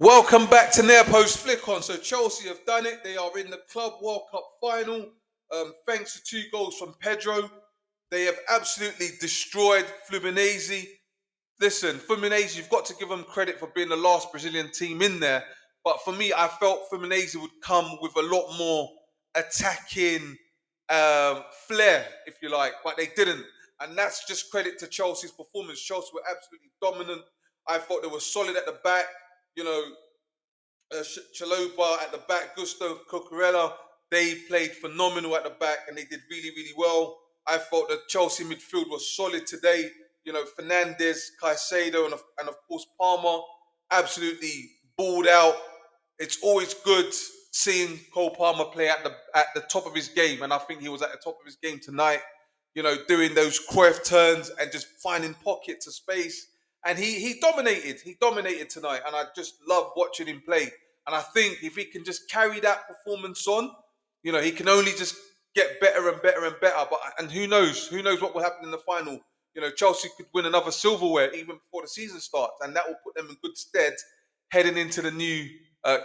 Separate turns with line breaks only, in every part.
Welcome back to Near Post Flick On. So Chelsea have done it. They are in the Club World Cup final. Thanks to 2 goals from Pedro. They have absolutely destroyed Fluminense. Listen, Fluminense, you've got to give them credit for being the last Brazilian team in there. But for me, I felt Fluminense would come with a lot more attacking flair, if you like, but they didn't. And that's just credit to Chelsea's performance. Chelsea were absolutely dominant. I thought they were solid at the back. You know, Chaloba at the back, Gusto Cucurella, they played phenomenal at the back and they did really, really well. I thought the Chelsea midfield was solid today. You know, Fernandez, Caicedo, and of course Palmer absolutely balled out. It's always good seeing Cole Palmer play at the top of his game, and I think he was at the top of his game tonight. You know, doing those Cruyff turns and just finding pockets of space. And he dominated. He dominated tonight, and I just love watching him play. And I think if he can just carry that performance on, you know, he can only just get better and better and better. But and who knows? Who knows what will happen in the final? You know, Chelsea could win another silverware even before the season starts, and that will put them in good stead heading into the new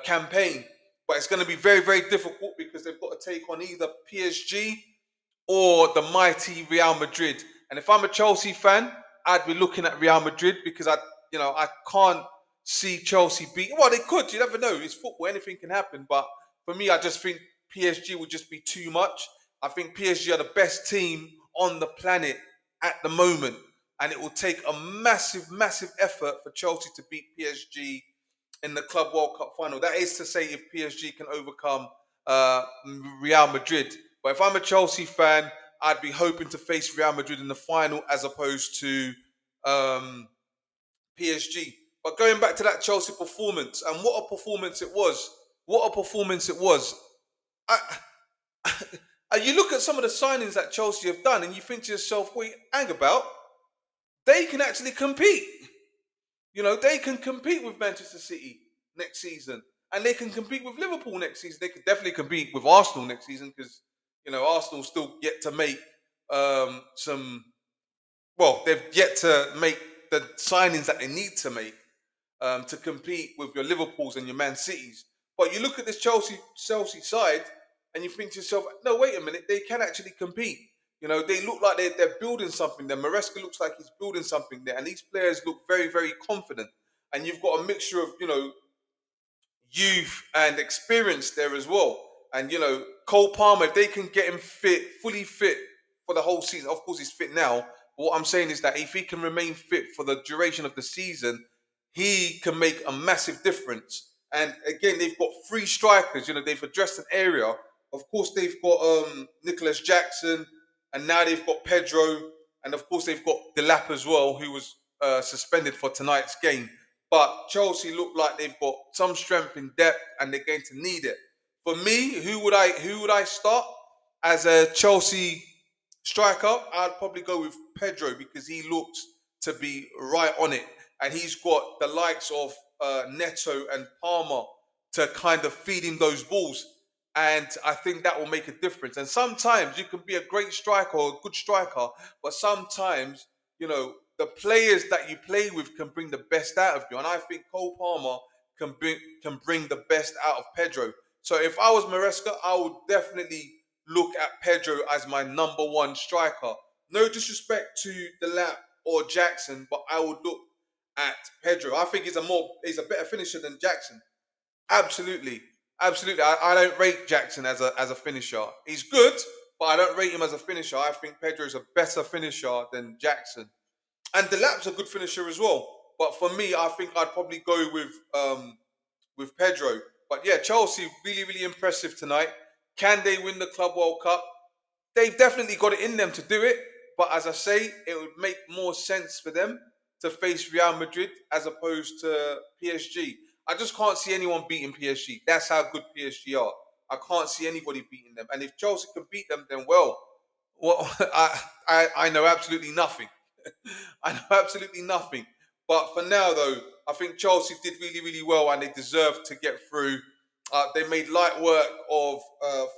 campaign. But it's going to be very, very difficult because they've got to take on either PSG or the mighty Real Madrid. And if I'm a Chelsea fan, I'd be looking at Real Madrid because I can't see Chelsea beat. Well, they could. You never know. It's football. Anything can happen. But for me, I just think PSG would just be too much. I think PSG are the best team on the planet at the moment, and it will take a massive, massive effort for Chelsea to beat PSG in the Club World Cup final. That is to say, if PSG can overcome uh, Real Madrid. But if I'm a Chelsea fan, I'd be hoping to face Real Madrid in the final as opposed to um, PSG. But going back to that Chelsea performance, and what a performance it was! What a performance it was! I, and you look at some of the signings that Chelsea have done, and you think to yourself, "Wait, hang about, they can actually compete." You know, they can compete with Manchester City next season, and they can compete with Liverpool next season. They could definitely compete with Arsenal next season because Arsenal still yet to make some. Well, they've yet to make the signings that they need to make to compete with your Liverpools and your Man Cities. But you look at this Chelsea side, and you think to yourself, no, wait a minute, they can actually compete. You know, they look like they're building something there. Maresca looks like he's building something there, and these players look very, very confident. And you've got a mixture of, youth and experience there as well. And Cole Palmer, if they can get him fit, fully fit for the whole season, of course he's fit now. But what I'm saying is that if he can remain fit for the duration of the season, he can make a massive difference. And again, they've got 3 strikers. You know, they've addressed an area. Of course, they've got Nicholas Jackson, and now they've got Pedro, and of course they've got Delap as well, who was suspended for tonight's game. But Chelsea look like they've got some strength in depth, and they're going to need it. For me, who would I start as a Chelsea striker? I'd probably go with Pedro because he looks to be right on it, and he's got the likes of Neto and Palmer to kind of feed him those balls, and I think that will make a difference. And sometimes you can be a great striker or a good striker, but sometimes the players that you play with can bring the best out of you. And I think Cole Palmer can bring the best out of Pedro. So if I was Maresca, I would definitely look at Pedro as my number one striker. No disrespect to Delap or Jackson, but I would look at Pedro. I think he's a better finisher than Jackson. Absolutely, absolutely. I don't rate Jackson as a finisher. He's good, but I don't rate him as a finisher. I think Pedro is a better finisher than Jackson. And Delap's a good finisher as well. But for me, I think I'd probably go with Pedro. But yeah, Chelsea really, really impressive tonight. Can they win the Club World Cup? They've definitely got it in them to do it. But as I say, it would make more sense for them to face Real Madrid as opposed to PSG. I just can't see anyone beating PSG. That's how good PSG are. I can't see anybody beating them. And if Chelsea can beat them, then well, I know absolutely nothing. I know absolutely nothing. But for now, though, I think Chelsea did really, really well, and they deserve to get through. They made light work of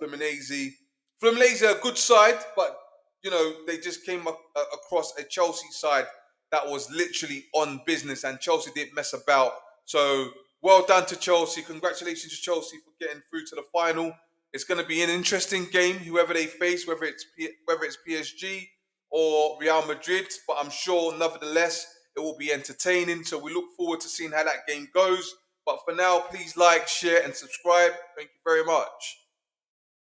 Fluminense. Fluminense are a good side, but they just came across a Chelsea side that was literally on business, and Chelsea didn't mess about. So well done to Chelsea. Congratulations to Chelsea for getting through to the final. It's going to be an interesting game, whoever they face, whether it's PSG or Real Madrid. But I'm sure, nevertheless, it will be entertaining. So we look forward to seeing how that game goes. But for now, please like, share, and subscribe. Thank you very much.